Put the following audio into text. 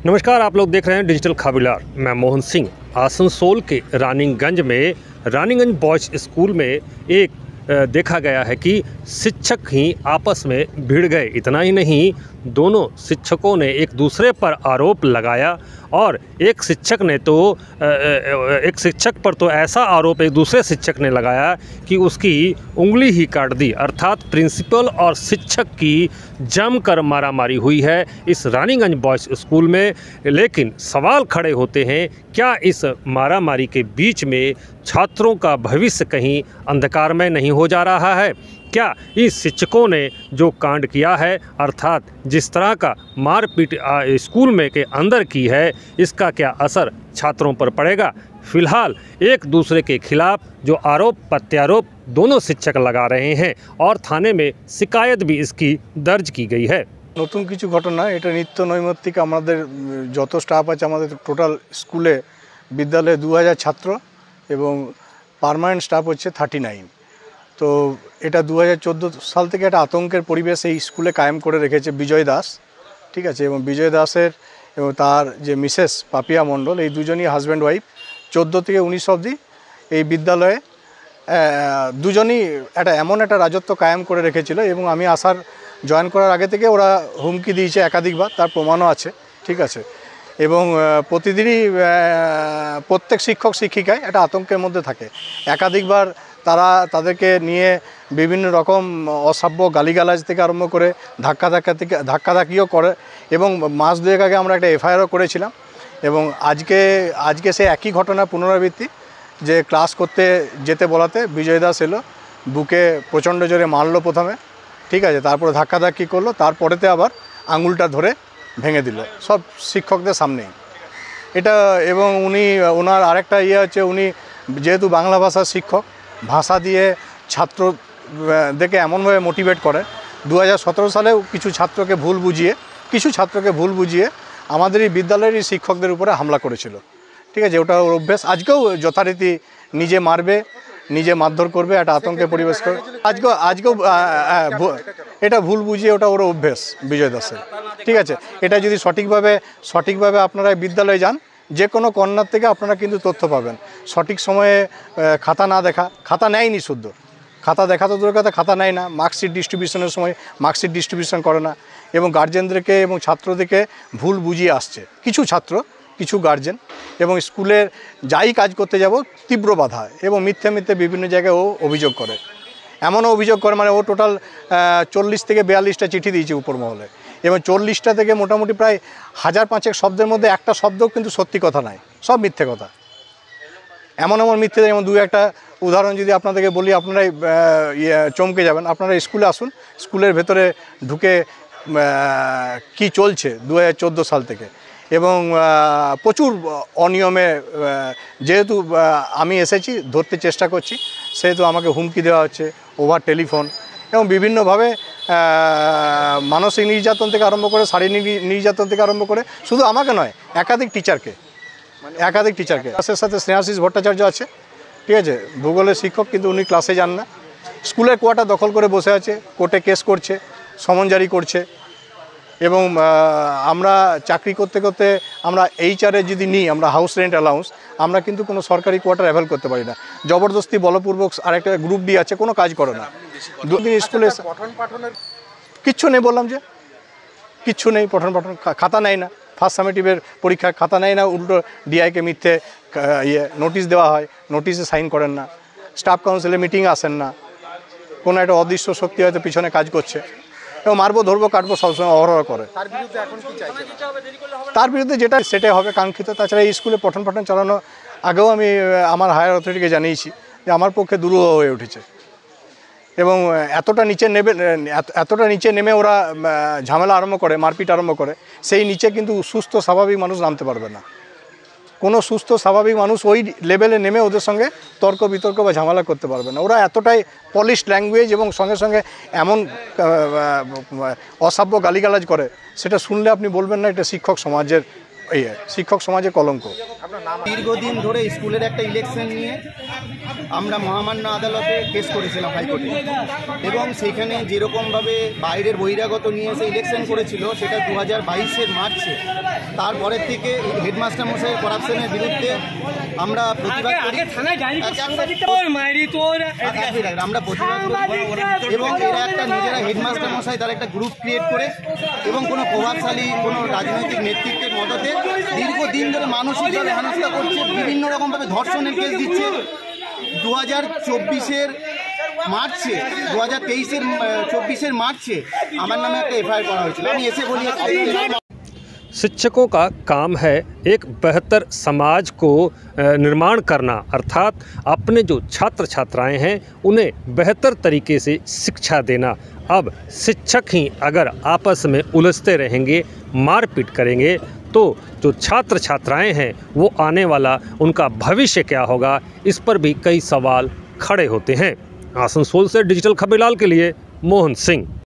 नमस्कार, आप लोग देख रहे हैं डिजिटल खबरदार। मैं मोहन सिंह। आसनसोल के रानीगंज में रानीगंज बॉयज़ स्कूल में एक देखा गया है कि शिक्षक ही आपस में भिड़ गए। इतना ही नहीं, दोनों शिक्षकों ने एक दूसरे पर आरोप लगाया और एक शिक्षक पर तो ऐसा आरोप एक दूसरे शिक्षक ने लगाया कि उसकी उंगली ही काट दी। अर्थात प्रिंसिपल और शिक्षक की जमकर मारामारी हुई है इस रानीगंज बॉयज़ स्कूल में। लेकिन सवाल खड़े होते हैं, क्या इस मारामारी के बीच में छात्रों का भविष्य कहीं अंधकार में नहीं हो जा रहा है? क्या इस शिक्षकों ने जो कांड किया है, अर्थात जिस तरह का मारपीट स्कूल में के अंदर की है, इसका क्या असर छात्रों पर पड़ेगा? फिलहाल एक दूसरे के खिलाफ जो आरोप प्रत्यारोप दोनों शिक्षक लगा रहे हैं और थाने में शिकायत भी इसकी दर्ज की गई है। नतून किछु घटना এটা নিত্য নৈমিত্তিক আমাদের যত স্টাফ আছে আমাদের টোটাল স্কুলে বিদ্যালয়ে 2000 ছাত্র এবং পার্মানেন্ট স্টাফ হচ্ছে 39। তো এটা 2014 সাল থেকে একটা আতঙ্কের পরিবেশ এই স্কুলে কায়েম করে রেখেছে বিজয় দাস, ঠিক আছে। এবং বিজয় দাসের এবং তার যে মিসেস পাপিয়া মণ্ডল, এই দুজনই হাজব্যান্ড ওয়াইফ 14 থেকে 19 অবধি এই বিদ্যালয়ে দুজনই এমন একটা রাজত্ব কায়েম করে রেখেছিল। এবং আমি জয়েন করার আগে থেকে ওরা হুমকি দিয়েছে একাধিকবার, তার প্রমাণও আছে, ঠিক আছে। এবং প্রতিদিনই প্রত্যেক শিক্ষক শিক্ষিকায় একটা আতঙ্কের মধ্যে থাকে। একাধিকবার তাদেরকে নিয়ে বিভিন্ন রকম অসভ্য গালিগালাজ থেকে আরম্ভ করে ধাক্কাধাক্কিও করে। এবং মাস দুয়েক আগে আমরা একটা এফআইআরও করেছিলাম। এবং আজকে সে একই ঘটনা পুনরাবৃত্তি, যে ক্লাস করতে যেতে বলাতে বিজয় দাস এলো, বুকে প্রচণ্ড জোরে মারলো প্রথমে, ঠিক আছে, তারপরে ধাক্কাধাক্কি করলো, তারপরেতে আবার আঙুলটা ধরে ভেঙে দিল সব শিক্ষকদের সামনেই এটা। এবং ওনার আরেকটা হচ্ছে, উনি যেহেতু বাংলা ভাষার শিক্ষক, ভাষা দিয়ে ছাত্রদেরকে এমনভাবে মোটিভেট করে। 2017 সালেও কিছু ছাত্রকে ভুল বুঝিয়ে আমাদের এই বিদ্যালয়েরই শিক্ষকদের উপরে হামলা করেছিল, ঠিক আছে। ওটা ওর অভ্যেস। আজকেও যথারীতি নিজে মারবে, নিজে মারধর করবে, একটা আতঙ্কের পরিবেশ করে। আজকেও এটা ভুল বুঝিয়ে ওটা ওর অভ্যেস বিজয় দাসের, ঠিক আছে। এটা যদি সঠিকভাবে আপনারা বিদ্যালয়ে যান, যে কোনো কর্নার থেকে আপনারা কিন্তু তথ্য পাবেন। সঠিক সময়ে খাতা নেয়নি, শুদ্ধ খাতা দেখা তো দূরের কথা, খাতা নেয় না। মার্কশিট ডিস্ট্রিবিউশনের সময় মার্কশিট ডিস্ট্রিবিউশন করে না এবং গার্জেনদেরকে এবং ছাত্রদেরকে ভুল বুঝিয়ে আসছে কিছু ছাত্র, কিছু গার্জেন। এবং স্কুলের যাই কাজ করতে যাব তীব্র বাধা এবং মিথ্যে বিভিন্ন জায়গায় ও অভিযোগ করে। এমনও অভিযোগ করে, মানে ও টোটাল 40 থেকে 42টা চিঠি দিয়েছে উপর মহলে। এবং 40টা থেকে মোটামুটি প্রায় 1000-500 শব্দের মধ্যে একটা শব্দও কিন্তু সত্যি কথা নয়, সব মিথ্যে কথা। এমন মিথ্যে, যেমন দু একটা উদাহরণ যদি আপনাদেরকে বলি, আপনারাই চমকে যাবেন। আপনারা স্কুলে আসুন, স্কুলের ভেতরে ঢুকে কি চলছে 2014 সাল থেকে। এবং প্রচুর অনিয়মে, যেহেতু আমি এসেছি ধরতে চেষ্টা করছি, সেহেতু আমাকে হুমকি দেওয়া হচ্ছে, ওভার টেলিফোন এবং বিভিন্নভাবে মানসিক নির্যাতন থেকে আরম্ভ করে, শারীরিক নির্যাতন থেকে আরম্ভ করে, শুধু আমাকে নয়, একাধিক টিচারকে। ক্লাসের সাথে স্নেহাশিস ভট্টাচার্য আছে, ঠিক আছে, ভূগোলের শিক্ষক, কিন্তু উনি ক্লাসে যান না। স্কুলের কোয়ার্টার দখল করে বসে আছে, কোর্টে কেস করছে, সমন জারি করছে। এবং আমরা চাকরি করতে আমরা এইচআরে যদি নিই, আমরা হাউস রেন্ট অ্যালাউন্স, আমরা কিন্তু কোনো সরকারি কোয়ার্টার অ্যাভেল করতে পারি না। জবরদস্তি বলপূর্বক আরেকটা গ্রুপ ডি আছে, কোনো কাজ করে না। দুদিন স্কুলে কিচ্ছু নেই, বললাম যে কিচ্ছু নেই, পঠন খাতা নেয় না। ফার্স্ট সামেটিভের পরীক্ষার খাতা নেয় না, উল্টো ডিআইকে মিথ্যে নোটিশ দেওয়া হয়, নোটিশে সাইন করেন না। স্টাফ কাউন্সিলের মিটিংয়ে আসেন না। কোনো একটা অদৃশ্য শক্তি হয়তো পিছনে কাজ করছে এবং মারবো ধরবো কাটবো সবসময় অহরহ করে। তার বিরুদ্ধে যেটা সেটাই হবে কাঙ্ক্ষিত। তাছাড়া এই স্কুলে পঠন চালানো আগেও আমি আমার হায়ার অথরিটিকে জানিয়েছি যে আমার পক্ষে দুরূহ হয়ে উঠেছে। এবং এতটা নিচে নেমে ওরা ঝামেলা আরম্ভ করে, মারপিট আরম্ভ করে। সেই নিচে কিন্তু সুস্থ স্বাভাবিক মানুষ নামতে পারবে না। কোনো সুস্থ স্বাভাবিক মানুষ ওই লেভেলে নেমে ওদের সঙ্গে তর্ক বিতর্ক বা ঝামেলা করতে পারবে না। ওরা এতটাই পলিশড ল্যাঙ্গুয়েজ এবং সঙ্গে এমন অসভ্য গালিগালাজ করে, সেটা শুনলে আপনি বলবেন না এটা শিক্ষক সমাজের শিক্ষক সমাজে কলঙ্ক। দীর্ঘদিন ধরে স্কুলের একটা ইলেকশন নিয়ে আমরা মহামান্য আদালতে কেস করেছিলাম হাইকোর্টে, এবং সেখানে যেরকমভাবে বাইরের বহিরাগত নিয়ে এসে ইলেকশন করেছিল সেটা 2022-এর মার্চে। তারপরের থেকে হেডমাস্টার মশাইয়ের করাপশনের বিরুদ্ধে আমরা প্রতিবাদ করি, আমরা প্রতিবাদ করি, এবং এরা একটা নিজেরা হেডমাস্টার মশাই তার একটা গ্রুপ ক্রিয়েট করে এবং কোনো প্রভাবশালী কোনো রাজনৈতিক নেতৃত্বের মদতে দীর্ঘদিন ধরে মানসিকভাবে হেনস্থা করছে, বিভিন্ন রকমভাবে ধর্ষণের কেস দিচ্ছে। 2024-এর মার্চে 2023-24 মার্চে আমার নামে একটা এফআইআর করা হয়েছিল। আমি এসে বলি शिक्षकों का काम है एक बेहतर समाज को निर्माण करना, अर्थात अपने जो छात्र छात्राएं हैं उन्हें बेहतर तरीके से शिक्षा देना। अब शिक्षक ही अगर आपस में उलझते रहेंगे, मारपीट करेंगे, तो जो छात्र छात्राएं हैं वो आने वाला उनका भविष्य क्या होगा, इस पर भी कई सवाल खड़े होते हैं। आसनसोल से डिजिटल खबरलाल के लिए मोहन सिंह।